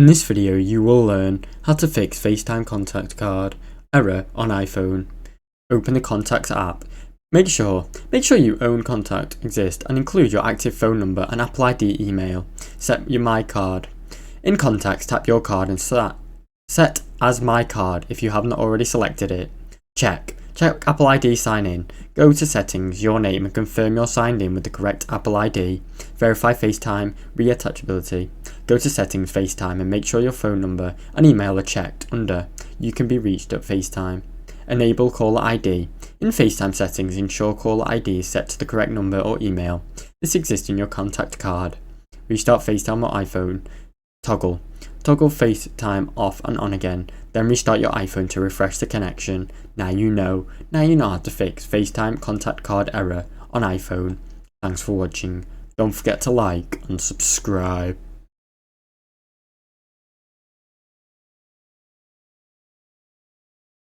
In this video you will learn how to fix FaceTime contact card error on iPhone. Open the Contacts app. Make sure you own Contact Exist and include your active phone number and Apple ID email. Set your My Card. In Contacts, tap your card and set as My Card if you haven't already selected it. Check Apple ID sign in. Go to Settings, your name, and confirm you're signed in with the correct Apple ID. Verify FaceTime reattachability. Go to Settings FaceTime and make sure your phone number and email are checked under You can be reached at FaceTime. Enable Caller ID. In FaceTime settings, ensure Caller ID is set to the correct number or email. This exists in your contact card. Restart FaceTime or iPhone. Toggle FaceTime off and on again, then restart your iPhone to refresh the connection. Now you know how to fix FaceTime contact card error on iPhone. Thanks for watching. Don't forget to like and subscribe.